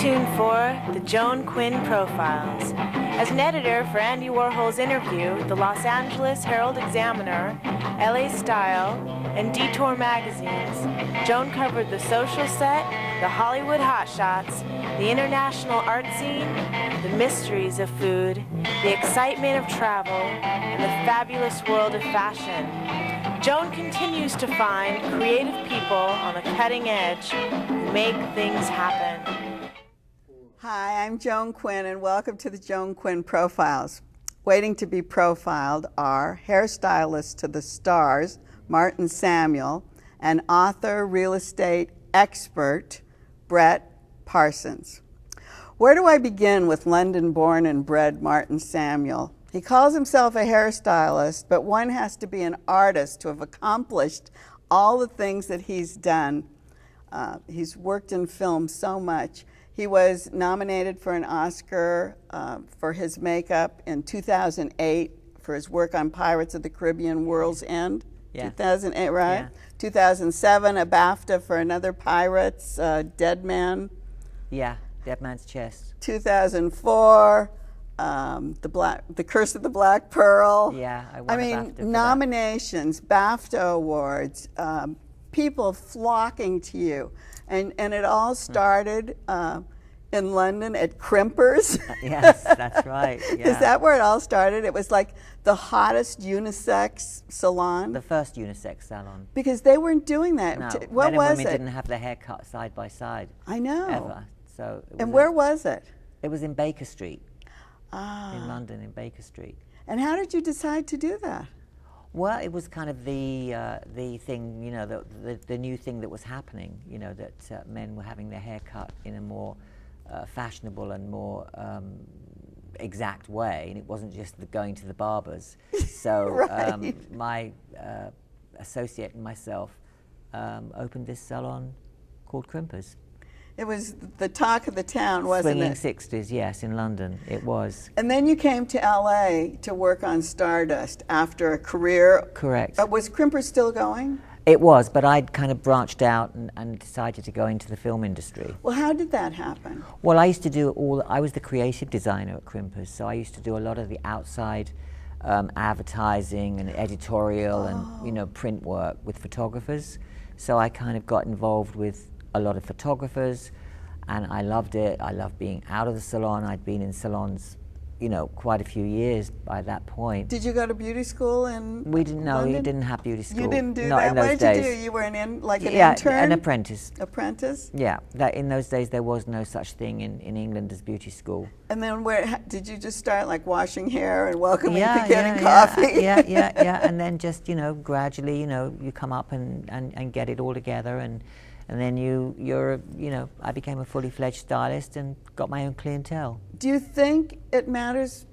tuned for the Joan Quinn Profiles. As an editor for Andy Warhol's Interview, the Los Angeles Herald-Examiner, LA Style, and Detour magazines, Joan covered the social set, the Hollywood hotshots, the international art scene, the mysteries of food, the excitement of travel, and the fabulous world of fashion. Joan continues to find creative people on the cutting edge who make things happen. Hi, I'm Joan Quinn, and welcome to the Joan Quinn Profiles. Waiting to be profiled are hairstylist to the stars, Martin Samuel, and author, real estate expert, Bret Parsons. Where do I begin with London-born and bred Martin Samuel? He calls himself a hairstylist, but one has to be an artist to have accomplished all the things that he's done. He's worked in film so much. He was nominated for an Oscar for his makeup in 2008 for his work on Pirates of the Caribbean: World's End. Yeah. 2008, right? Yeah. 2007, a BAFTA for another Pirates, Dead Man. Yeah, Dead Man's Chest. 2004, The Curse of the Black Pearl. Yeah, I mean, a BAFTA for nominations, that. BAFTA awards, people flocking to you. And it all started in London at Crimpers. Yes, that's right. Yeah. Is that where it all started? It was like the hottest unisex salon? The first unisex salon. Because they weren't doing that. No, what men was and women it? didn't have their hair cut side by side. I know. Ever. So and where was it? It was in Baker Street. In London, in Baker Street. And how did you decide to do that? Well, it was kind of the thing, you know, the new thing that was happening, you know, that men were having their hair cut in a more fashionable and more exact way, and it wasn't just going to the barbers. So right. My associate and myself opened this salon called Crimpers. It was the talk of the town, wasn't Swinging it? 60s, yes, in London, it was. And then you came to LA to work on Stardust after a career. Correct. Was Crimpers still going? It was, but I'd kind of branched out and decided to go into the film industry. Well, how did that happen? Well, I used to do I was the creative designer at Crimpers, so I used to do a lot of the outside advertising and editorial and, you know, print work with photographers. So I kind of got involved with a lot of photographers, and I loved it. I loved being out of the salon. I'd been in salons, you know, quite a few years by that point. Did you go to beauty school We didn't know. London? We didn't have beauty school. You didn't do Not that? in those What days. did you do? You were an intern? Yeah, an apprentice. Apprentice? Yeah, in those days there was no such thing in England as beauty school. And then did you just start like washing hair and welcoming people, getting yeah, coffee? Yeah, and then just, you know, gradually, you know, you come up and get it all together, and then you're you know, I became a fully fledged stylist and got my own clientele. Do you think it matters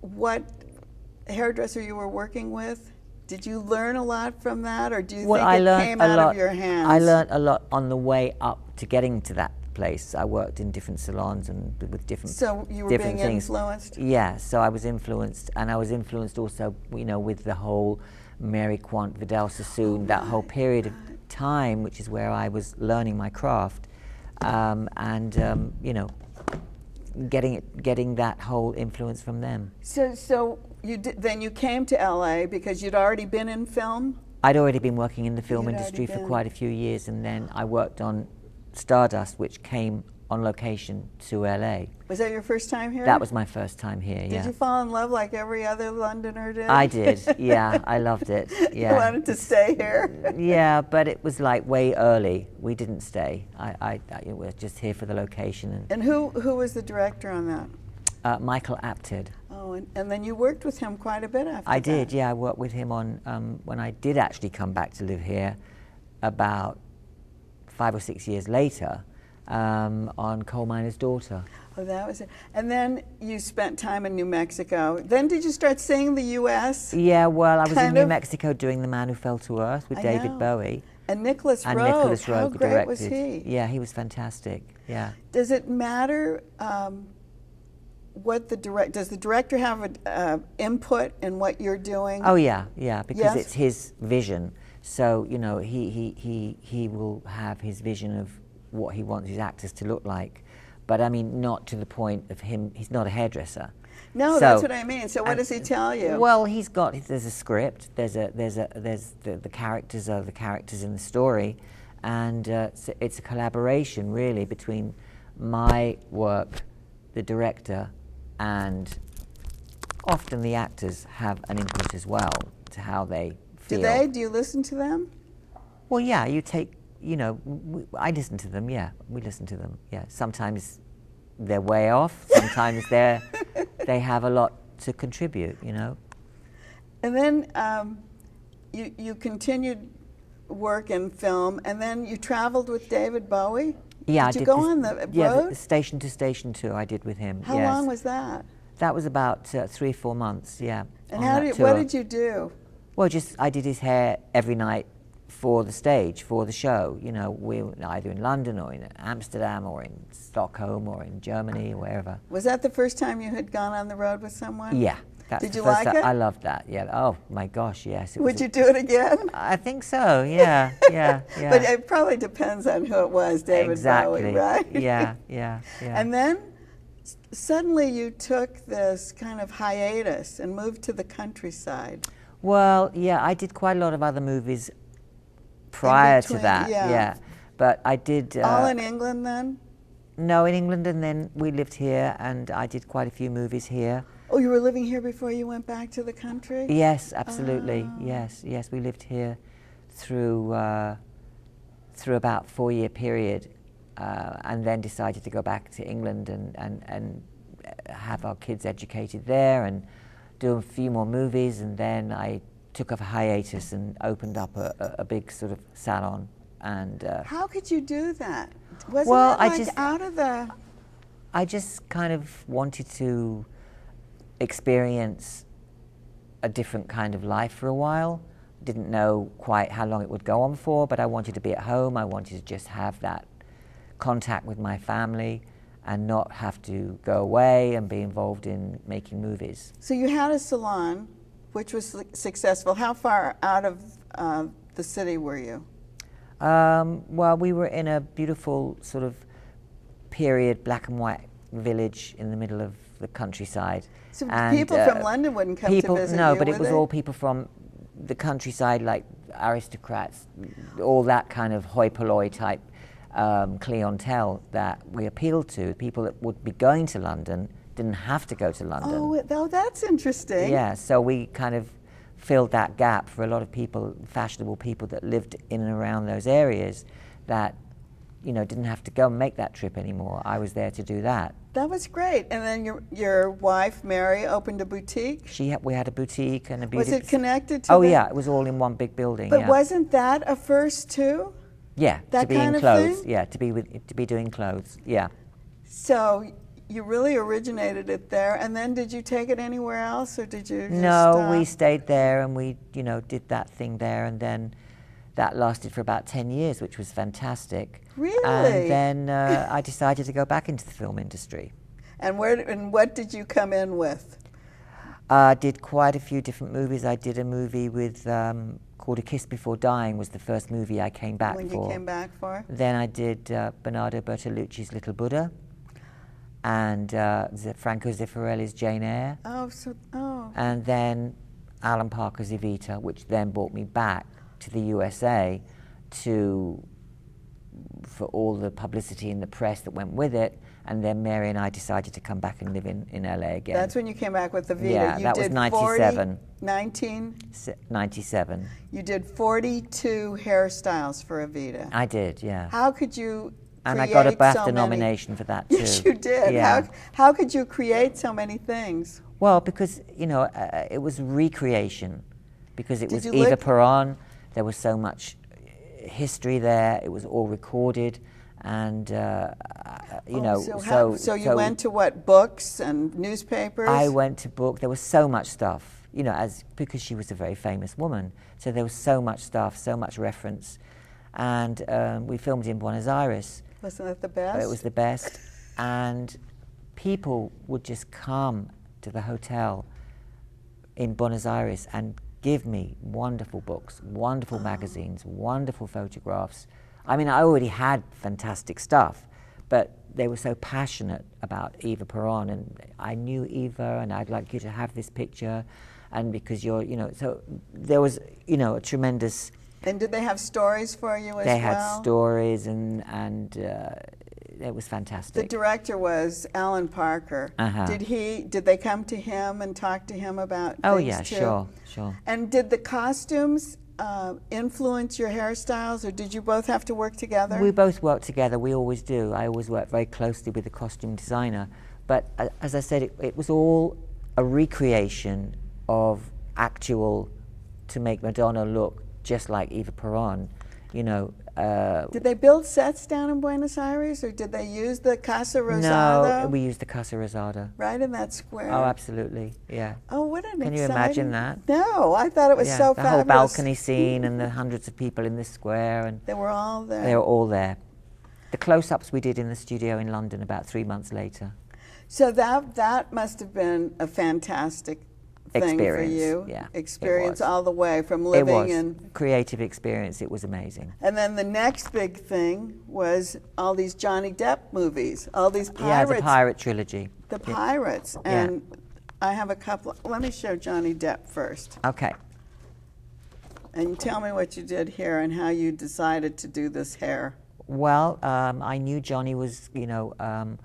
what hairdresser you were working with? Did you learn a lot from that, or do you think it came out of your hands? I learned a lot on the way up to getting to that place. I worked in different salons and with different So you were different being things. influenced? Yeah, so I was influenced, and I was influenced also, you know, with the whole Mary Quant, Vidal Sassoon, that whole period of time, which is where I was learning my craft, you know, getting that whole influence from them. So then you came to LA because you'd already been in film? I'd already been working in the film industry for quite a few years, and then I worked on Stardust, which came on location to LA. Was that your first time here? That was my first time here, yeah. Did you fall in love like every other Londoner did? I did, yeah, I loved it, yeah. You wanted to stay here? Yeah, but it was like way early. We didn't stay. I was just here for the location. And who was the director on that? Michael Apted. Oh, and then you worked with him quite a bit after that. I did, yeah. I worked with him on, when I did actually come back to live here, about 5 or 6 years later, on Coal Miner's Daughter. Oh, that was it. And then you spent time in New Mexico. Then did you start seeing the U.S.? Yeah, well, I was in New Mexico doing The Man Who Fell to Earth with David know. Bowie. And Nicholas Roeg. Nicholas Roeg How great directed. was he? Yeah, he was fantastic, yeah. Does it matter what does the director have an input in what you're doing? Oh, yeah, yeah, because Yes? it's his vision. So, you know, he will have his vision of what he wants his actors to look like. But I mean, not to the point of him, he's not a hairdresser. No, So- that's what I mean. So what does he tell you? Well, there's a script, there's the characters are the characters in the story, and it's a collaboration really between my work, the director, and often the actors have an input as well to how they feel. Do they? Do you listen to them? Well, yeah, you take, I listen to them, yeah, we listen to them, yeah. Sometimes they're way off, sometimes they have a lot to contribute, And then you continued work in film, and then you traveled with David Bowie? Yeah, Did you go on the yeah, road? the Station to Station tour I did with him. How yes. long was that? That was about 3 or 4 months, yeah. And on that what tour. did you do? Well, I did his hair every night for the stage, for the show. We were either in London or in Amsterdam or in Stockholm or in Germany or wherever. Was that the first time you had gone on the road with someone? Yeah. That's Did the you first like time. it? I loved that, yeah. Oh, my gosh, yes. Would you do it again? I think so, yeah, yeah. But it probably depends on who it was, David exactly. Bowie, right? Yeah. And then suddenly you took this kind of hiatus and moved to the countryside. Well, yeah, I did quite a lot of other movies prior to between, that, yeah. But I did... All in England then? No, in England, and then we lived here, and I did quite a few movies here. Oh, you were living here before you went back to the country? Yes, absolutely. Oh. Yes, we lived here through about 4-year period, and then decided to go back to England and have our kids educated there and do a few more movies, and then I took a hiatus and opened up a big sort of salon. And how could you do that? Wasn't well, it like out of the... I just kind of wanted to experience a different kind of life for a while. Didn't know quite how long it would go on for, but I wanted to be at home. I wanted to just have that contact with my family and not have to go away and be involved in making movies. So you had a salon, which was successful. How far out of the city were you? Well, we were in a beautiful sort of period black and white village in the middle of the countryside. So and, people from London wouldn't come to visit No, you, but it would was they? all people from the countryside, like aristocrats, all that kind of hoi polloi type clientele that we appealed to. People that would be going to London didn't have to go to London. Oh, that's interesting. Yeah, so we kind of filled that gap for a lot of people, fashionable people that lived in and around those areas that, didn't have to go and make that trip anymore. I was there to do that. That was great. And then your wife, Mary, opened a boutique? We had a boutique and a beauty... Was it connected to Oh, the... yeah, it was all in one big building, But yeah. wasn't that a first, too? Yeah, that to be kind in of clothes. thing? Yeah, to be doing clothes, yeah. So you really originated it there, and then did you take it anywhere else, or did you just No, we stayed there and we, did that thing there, and then that lasted for about 10 years, which was fantastic. Really? And then I decided to go back into the film industry. And what did you come in with? I did quite a few different movies. I did a movie with called A Kiss Before Dying, was the first movie I came back for. When you came back for? Then I did Bernardo Bertolucci's Little Buddha, and Franco Zeffirelli's Jane Eyre. And then Alan Parker's Evita, which then brought me back to the USA for all the publicity and the press that went with it. And then Mary and I decided to come back and live in LA again. That's when you came back with Evita. Yeah, that was 97. 97. You did 42 hairstyles for Evita. I did, yeah. How could you And I got a create BAFTA so nomination for that too. Yes, you did. Yeah. How could you create so many things? Well, because, it was recreation. Because it was you Eva look- Peron. There was so much history there. It was all recorded. And, So you went to what, books and newspapers? I went to book. There was so much stuff, because she was a very famous woman. So there was so much stuff, so much reference. And we filmed in Buenos Aires. Wasn't that the best? It was the best. And people would just come to the hotel in Buenos Aires and give me wonderful books, wonderful magazines, wonderful photographs. I mean, I already had fantastic stuff, but they were so passionate about Eva Peron, and I knew Eva, and I'd like you to have this picture, and because you're, you know, so there was, you know, a tremendous. And did they have stories for you as well? They had stories, and it was fantastic. The director was Alan Parker. Did they come to him and talk to him about things yeah, too? sure. And did the costumes influence your hairstyles, or did you both have to work together? We both worked together. We always do. I always work very closely with the costume designer. But as I said, it was all a recreation of actual, to make Madonna look just like Eva Peron, you know. Did they build sets down in Buenos Aires, or did they use the Casa Rosada? No, we used the Casa Rosada. Right in that square? Oh, absolutely, yeah. Oh, what an Can exciting... you imagine that? No, I thought it was so the fabulous. whole balcony scene and the hundreds of people in this square. And they were all there. They were all there. The close-ups we did in the studio in London about 3 months later. So that must have been a fantastic thing for you. Yeah, experience all the way from living and creative experience. It was amazing. And then the next big thing was all these Johnny Depp movies, all these pirates. Yeah, the pirate trilogy. The pirates, and I have a couple. Let me show Johnny Depp first. Okay. And tell me what you did here and how you decided to do this hair. Well, I knew Johnny was, you know,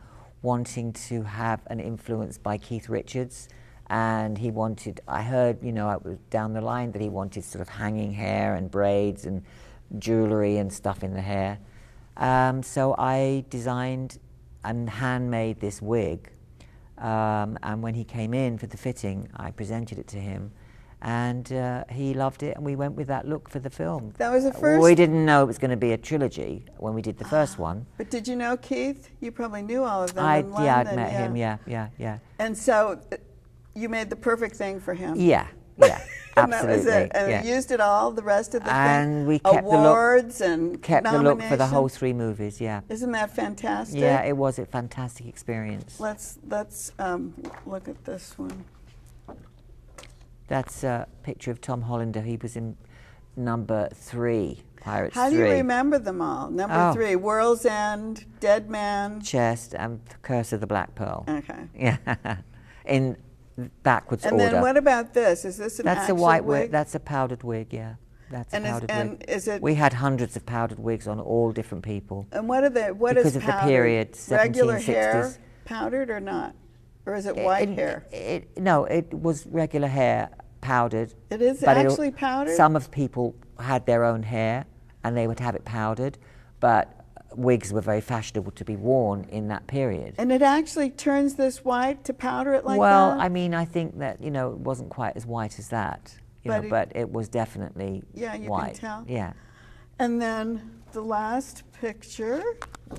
wanting to have an influence by Keith Richards. And he wanted, I heard, you know, it was down the line that he wanted sort of hanging hair and braids and jewelry and stuff in the hair. So I designed and handmade this wig. And when he came in for the fitting, I presented it to him. And he loved it, and we went with that look for the film. That was the first? We didn't know it was going to be a trilogy when we did the first one. But did you know Keith? You probably knew all of them in London. Yeah, I'd met him, yeah. And so you made the perfect thing for him. Yeah, absolutely. And that was it. And you used it all, the rest of the and thing? We kept awards the look, and kept nominations. the look for the whole 3 movies, yeah. Isn't that fantastic? Yeah, it was a fantastic experience. Let's look at this one. That's a picture of Tom Hollander. He was in number 3, Pirates 3. How do you remember them all? Number 3, World's End, Dead Man. Chest, and Curse of the Black Pearl. Okay. Yeah, in backwards order. And then what about this? Is this an That's actual a white wig? That's a powdered wig, yeah. That's a powdered wig. Is it? We had hundreds of powdered wigs on all different people. And what are they? What because is of powdered? the period, 1760s. Regular hair, powdered or not? Or is it white hair? No, it was regular hair, powdered. It is actually powdered? Some of people had their own hair, and they would have it powdered, but wigs were very fashionable to be worn in that period. And it actually turns this white to powder it like that? Well, I mean, I think that, you know, it wasn't quite as white as that, but it was definitely white. Yeah, you can tell. Yeah. And then the last picture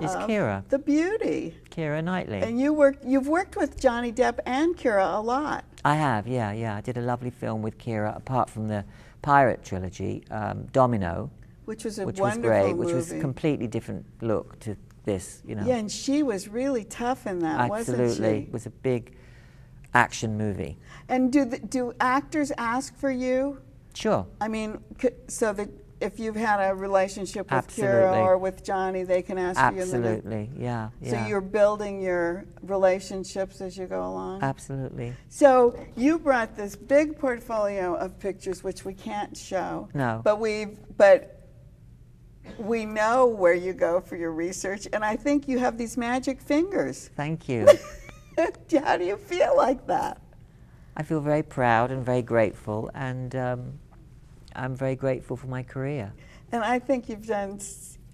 is Keira. The beauty. Keira Knightley. And you've worked with Johnny Depp and Keira a lot. I have, yeah. I did a lovely film with Keira, apart from the pirate trilogy, Domino. Which was a which wonderful was great, movie. Which was a completely different look to this, you know. Yeah, and she was really tough in that, wasn't she? Absolutely. It was a big action movie. And do actors ask for you? Sure. I mean, so that if you've had a relationship with Absolutely. Keira or with Johnny, they can ask you. Absolutely, yeah. So you're building your relationships as you go along? Absolutely. So you brought this big portfolio of pictures, which we can't show. No. But we know where you go for your research, and I think you have these magic fingers. Thank you. How do you feel like that? I feel very proud and very grateful, and I'm very grateful for my career. And I think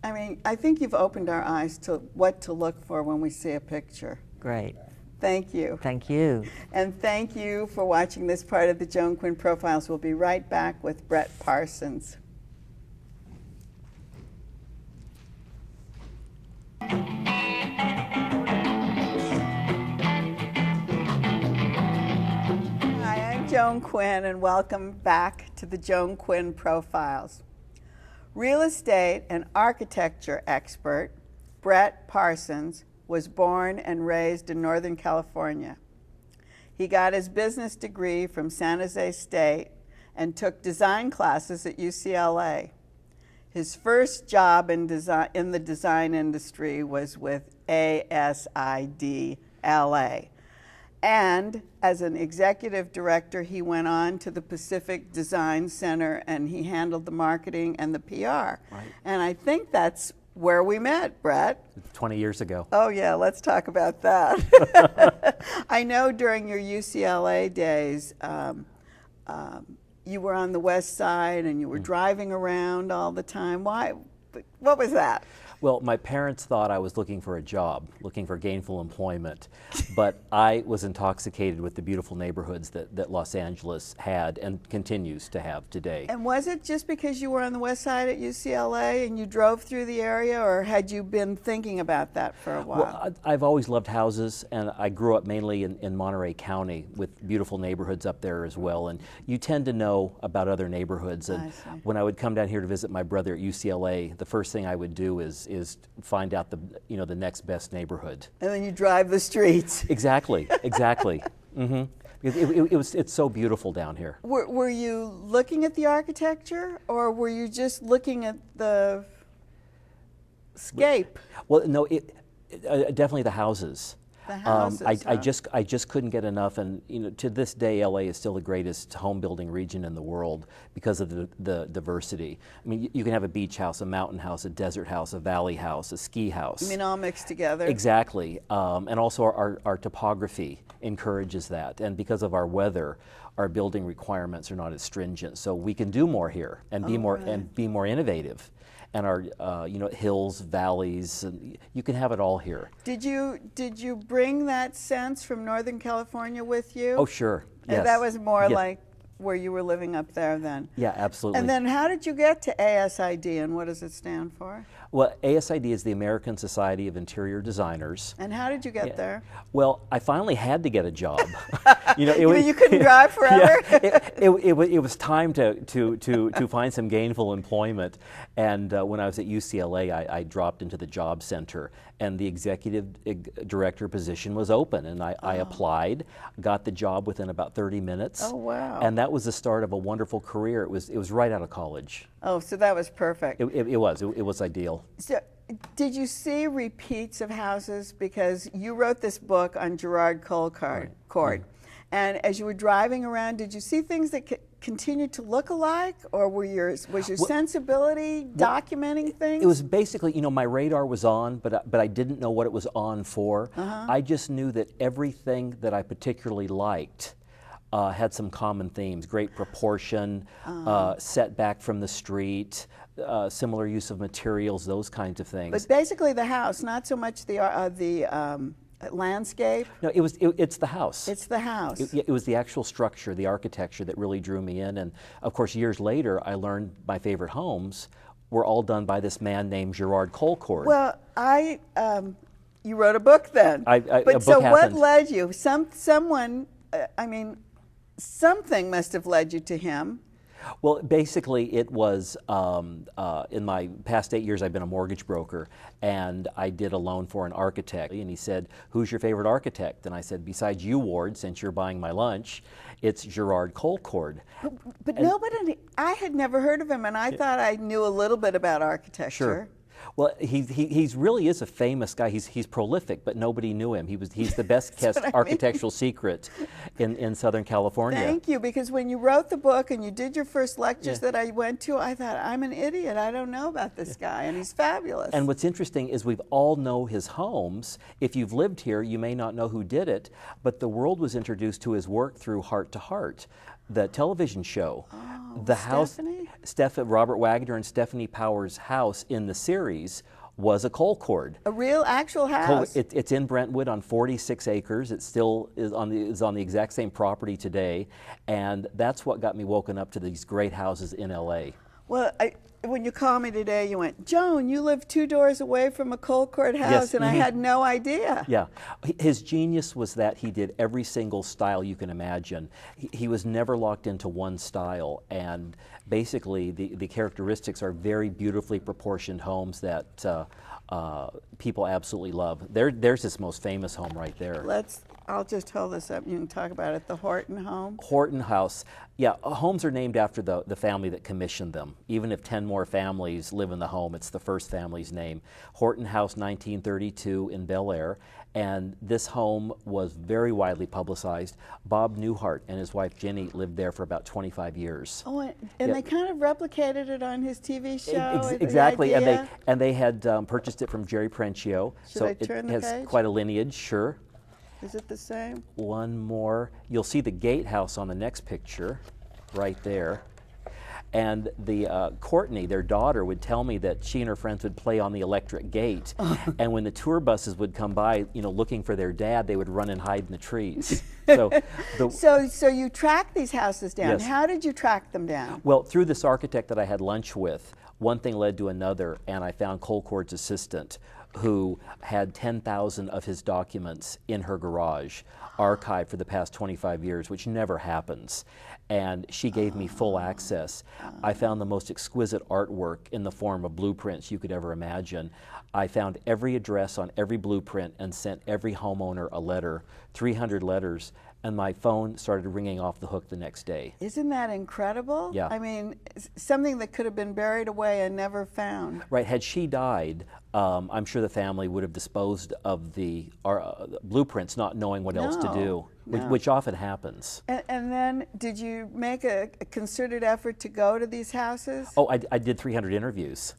I think you've opened our eyes to what to look for when we see a picture. Great. Thank you. Thank you. And thank you for watching this part of the Joan Quinn Profiles. We'll be right back with Bret Parsons. Hi, I'm Joan Quinn, and welcome back to the Joan Quinn Profiles. Real estate and architecture expert Bret Parsons was born and raised in Northern California. He got his business degree from San Jose State and took design classes at UCLA. his first job in the design industry was with ASID LA. And as an executive director, he went on to the Pacific Design Center and he handled the marketing and the PR. Right. And I think that's where we met, Bret. 20 years ago. Oh yeah, let's talk about that. I know during your UCLA days, you were on the West Side and you were driving around all the time. Why? What was that? Well, my parents thought I was looking for a job, looking for gainful employment, but I was intoxicated with the beautiful neighborhoods that Los Angeles had and continues to have today. And was it just because you were on the West Side at UCLA and you drove through the area, or had you been thinking about that for a while? Well, I've always loved houses, and I grew up mainly in Monterey County with beautiful neighborhoods up there as well, and you tend to know about other neighborhoods. And when I would come down here to visit my brother at UCLA, the first thing I would do is find out the next best neighborhood. And then you drive the streets. Exactly, exactly. Because it's so beautiful down here. Were you looking at the architecture, or were you just looking at the scape? Well, no, definitely the houses. The houses. I just couldn't get enough, and to this day, LA is still the greatest home building region in the world because of the diversity. I mean, you can have a beach house, a mountain house, a desert house, a valley house, a ski house. You mean all mixed together? Exactly, and also our topography encourages that, and because of our weather, our building requirements are not as stringent, so we can do more here and be more innovative. And our hills, valleys, and you can have it all here. Did you bring that sense from Northern California with you? Oh, sure. Yes. And that was more like where you were living up there then? Yeah, absolutely. And then how did you get to ASID, and what does it stand for? Well, ASID is the American Society of Interior Designers. And how did you get there? Well, I finally had to get a job. You couldn't drive forever? Yeah, it was time to find some gainful employment. And when I was at UCLA, I dropped into the job center, and the executive director position was open, and I applied, got the job within about 30 minutes. Oh, wow. And that was the start of a wonderful career. It was right out of college. Oh, so that was perfect. It was ideal. So, did you see repeats of houses? Because you wrote this book on Gerard Colcord. And as you were driving around, did you see things that continued to look alike, or was your sensibility documenting things? It was basically, my radar was on, but I didn't know what it was on for. I just knew that everything that I particularly liked had some common themes: great proportion, setback from the street, similar use of materials, those kinds of things. But basically the house, not so much the landscape. No, it's the house. It's the house. It was the actual structure, the architecture that really drew me in. And of course, years later, I learned my favorite homes were all done by this man named Gerard Colcord. Well, you wrote a book then. What led you? Something must have led you to him. Well, basically, it was in my past 8 years, I've been a mortgage broker, and I did a loan for an architect. And he said, "Who's your favorite architect?" And I said, "Besides you, Ward, since you're buying my lunch, it's Gerard Colcord." But nobody, I had never heard of him, and I thought I knew a little bit about architecture. Sure. Well, he really is a famous guy. He's prolific, but nobody knew him. He's the best kept architectural secret in Southern California. Thank you, because when you wrote the book and you did your first lectures that I went to, I thought, I'm an idiot. I don't know about this guy, and he's fabulous. And what's interesting is we've all know his homes. If you've lived here, you may not know who did it, but the world was introduced to his work through Heart to Heart, the television show. Robert Wagner and Stephanie Powers' house in the series was a Colcord. A real, actual house. It's in Brentwood on 46 acres. It still is on the exact same property today, and that's what got me woken up to these great houses in LA. Well, when you called me today, you went, "Joan, you live 2 doors away from a Colcord house," yes, and I had no idea. Yeah, his genius was that he did every single style you can imagine. He was never locked into one style, and basically the characteristics are very beautifully proportioned homes that people absolutely love. There's his most famous home right there. I'll just hold this up. You can talk about it. The Horton home. Horton House. Yeah, homes are named after the family that commissioned them. Even if 10 more families live in the home, it's the first family's name. Horton House, 1932 in Bel Air. And this home was very widely publicized. Bob Newhart and his wife Ginny lived there for about 25 years. Oh, and they kind of replicated it on his TV show. Exactly, and they had purchased it from Jerry Prenchio. Should so I turn the it has page? quite a lineage, sure. Is it the same? One more. You'll see the gatehouse on the next picture, right there. And the Courtney, their daughter, would tell me that she and her friends would play on the electric gate. And when the tour buses would come by, you know, looking for their dad, they would run and hide in the trees. So you tracked these houses down. Yes. How did you track them down? Well, through this architect that I had lunch with, one thing led to another, and I found Colcord's assistant, who had 10,000 of his documents in her garage, archived for the past 25 years, which never happens. And she gave me full access. I found the most exquisite artwork in the form of blueprints you could ever imagine. I found every address on every blueprint and sent every homeowner a letter, 300 letters, and my phone started ringing off the hook the next day. Isn't that incredible? Yeah. I mean, something that could have been buried away and never found. Right, had she died, I'm sure the family would have disposed of the blueprints, not knowing what else to do, which often happens. And then, did you make a concerted effort to go to these houses? Oh, I did 300 interviews.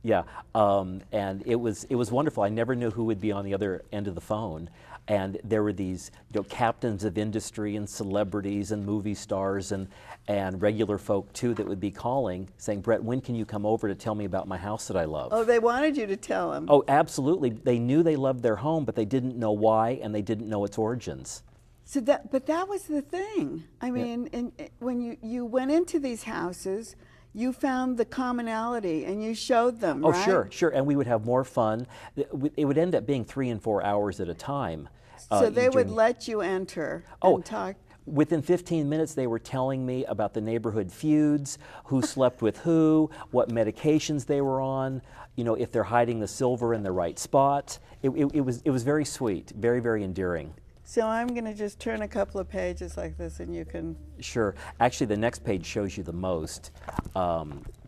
Yeah, and it was wonderful. I never knew who would be on the other end of the phone, and there were these captains of industry and celebrities and movie stars and regular folk too that would be calling, saying, "Bret, when can you come over to tell me about my house that I love?" Oh, they wanted you to tell them. Oh, absolutely. They knew they loved their home, but they didn't know why, and they didn't know its origins. So but that was the thing. I mean, when you went into these houses, you found the commonality and you showed them, Oh, right? sure, and we would have more fun. It would end up being 3 and 4 hours at a time. So they would let you enter and talk. Within 15 minutes, they were telling me about the neighborhood feuds, who slept with who, what medications they were on, if they're hiding the silver in the right spot. It was very sweet, very, very endearing. So I'm going to just turn a couple of pages like this and you can... Sure. Actually, the next page shows you the most.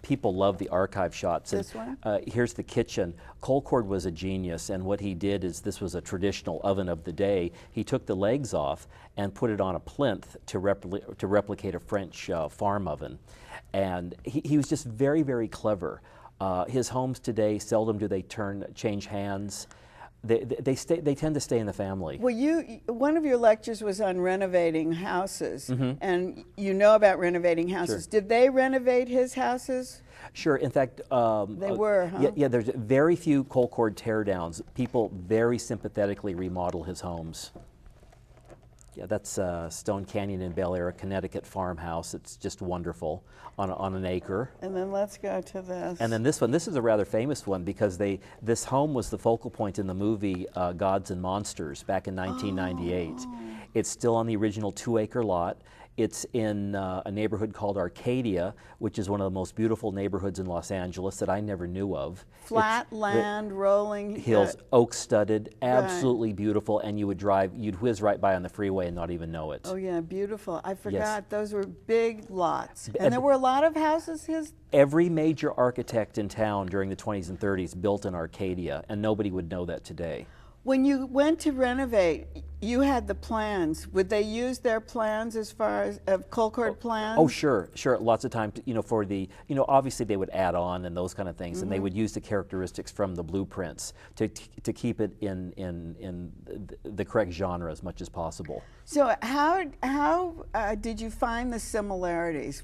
People love the archive shots. This one? Here's the kitchen. Colcord was a genius, and what he did is, this was a traditional oven of the day. He took the legs off and put it on a plinth to replicate a French farm oven. And he was just very, very clever. His homes today, seldom do they change hands. They tend to stay in the family. Well, one of your lectures was on renovating houses, and you know about renovating houses. Sure. Did they renovate his houses? Sure. In fact, they were, huh? Yeah. There's very few Colcord teardowns. People very sympathetically remodel his homes. Yeah, that's Stone Canyon in Bel Air, a Connecticut farmhouse. It's just wonderful on an acre. And then let's go to this. And then this one. This is a rather famous one because this home was the focal point in the movie Gods and Monsters back in 1998. Oh. It's still on the original 2-acre lot. It's in a neighborhood called Arcadia, which is one of the most beautiful neighborhoods in Los Angeles that I never knew of. Flat land, rolling hills, oak-studded, absolutely beautiful, and you'd whiz right by on the freeway and not even know it. Oh yeah, beautiful. I forgot, yes. Those were big lots. And there were a lot of houses Every major architect in town during the 20s and 30s built in Arcadia, and nobody would know that today. When you went to renovate, you had the plans. Would they use their plans as far as Colcord plans? Oh, sure. Lots of times, for the, obviously they would add on and those kind of things, and they would use the characteristics from the blueprints to keep it in the correct genre as much as possible. So how did you find the similarities?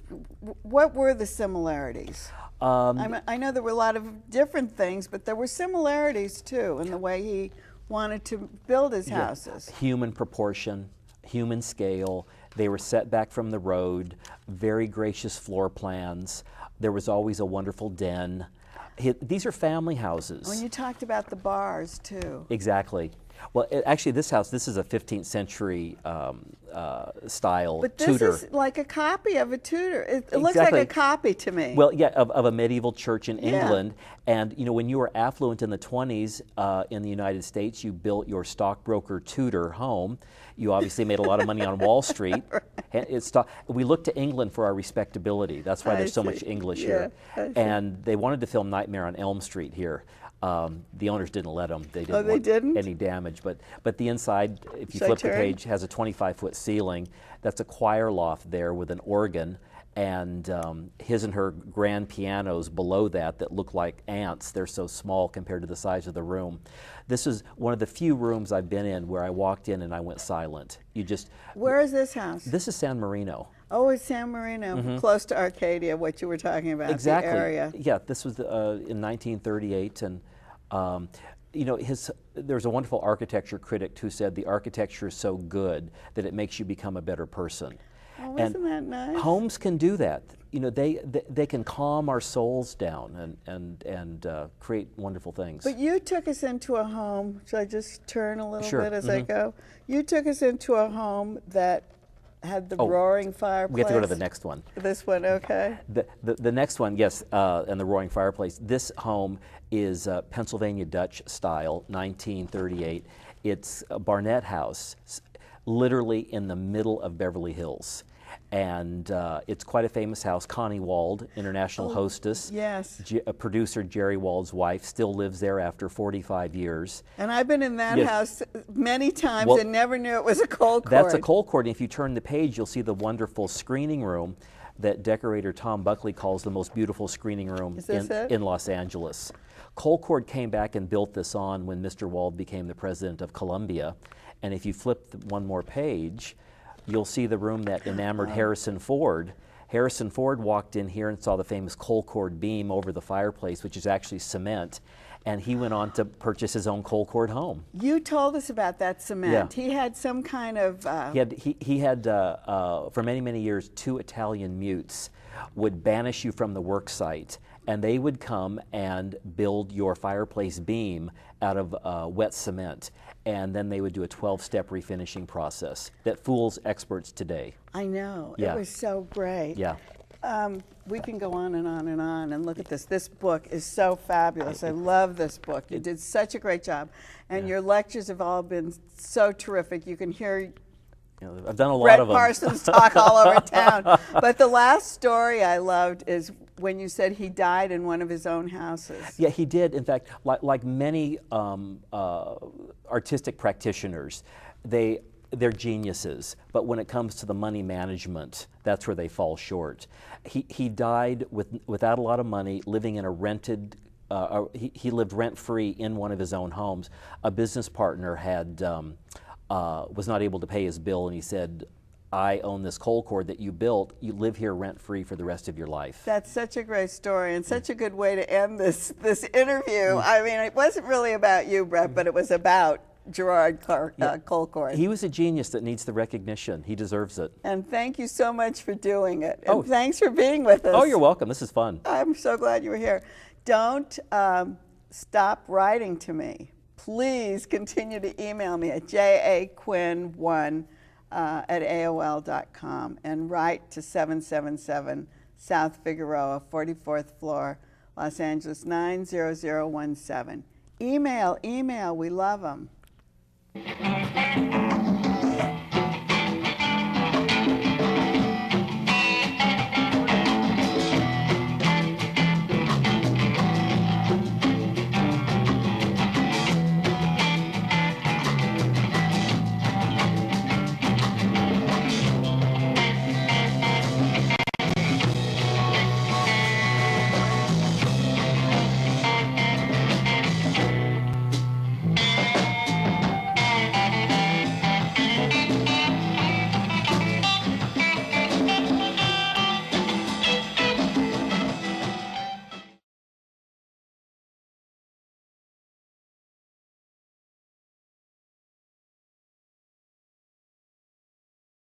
What were the similarities? I know there were a lot of different things, but there were similarities too in the way he wanted to build his houses. Human proportion, human scale. They were set back from the road, very gracious floor plans. There was always a wonderful den. These are family houses. When you talked about the bars too. Exactly. Well, actually, this house, this is a 15th century style But this Tudor. is like a copy of a Tudor. It looks like Exactly. a copy to me. Well, yeah, of a medieval church in Yeah. England. And, you know, when you were affluent in the 20s in the United States, you built your stockbroker Tudor home. You obviously made a lot of money on Wall Street. Right. We look to England for our respectability. That's why there's so much English here. I see. And they wanted to film Nightmare on Elm Street here. The owners didn't let them. They didn't they want didn't? any damage. But the inside, if you Should I flip the turn? page, has a 25-foot ceiling. That's a choir loft there with an organ. And his and her grand pianos below that look like ants. They're so small compared to the size of the room. This is one of the few rooms I've been in where I walked in and I went silent. Where is this house? This is San Marino. Oh, it's San Marino, close to Arcadia, what you were talking about, Exactly. the area. Yeah, this was in 1938, and you know, there's a wonderful architecture critic who said the architecture is so good that it makes you become a better person. Oh, And isn't that nice? homes can do that. You know, they can calm our souls down and create wonderful things. But you took us into a home, should I just turn a little Sure. bit as I go? You took us into a home that had the roaring fireplace. We have to go to the next one. This one, okay. The next one, yes, and the roaring fireplace. This home is Pennsylvania Dutch style, 1938. It's a Barnett house, literally in the middle of Beverly Hills. And it's quite a famous house. Connie Wald, international hostess. Yes. Producer Jerry Wald's wife still lives there after 45 years. And I've been in that Yes. house many times Well, and never knew it was a cold cord. That's a coal cord, and if you turn the page, you'll see the wonderful screening room that decorator Tom Buckley calls the most beautiful screening room Is this it? in Los Angeles. Colcord came back and built this on when Mr. Wald became the president of Columbia. And if you flip one more page, you'll see the room that enamored Harrison Ford. Harrison Ford walked in here and saw the famous Colcord beam over the fireplace, which is actually cement. And he went on to purchase his own Colcord home. You told us about that cement. Yeah. He had some kind of... He had for many, many years, 2 Italian mutes would banish you from the work site, and they would come and build your fireplace beam out of wet cement. And then they would do a 12-step refinishing process that fools experts today. I know. Yeah. It was so great. Yeah. We can go on and on and on and look at this. This book is so fabulous. I love this book. You did such a great job. And your lectures have all been so terrific. You can hear You know, I've done a lot Bret of them. Parsons talk all over town. But the last story I loved is when you said he died in one of his own houses. Yeah, he did. In fact, like many artistic practitioners, they're geniuses, but when it comes to the money management, that's where they fall short. He died without a lot of money, living in a rented. He lived rent-free in one of his own homes. A business partner had was not able to pay his bill, and he said, "I own this coal cord that you built. You live here rent-free for the rest of your life." That's such a great story and such a good way to end this interview. I mean, it wasn't really about you, Bret, but it was about Gerard Colcord. He was a genius that needs the recognition. He deserves it. And thank you so much for doing it. And Oh. thanks for being with us. Oh, you're welcome. This is fun. I'm so glad you were here. Don't stop writing to me. Please continue to email me at jaquinn1 at AOL.com and write to 777 South Figueroa, 44th floor, Los Angeles 90017. Email, we love them.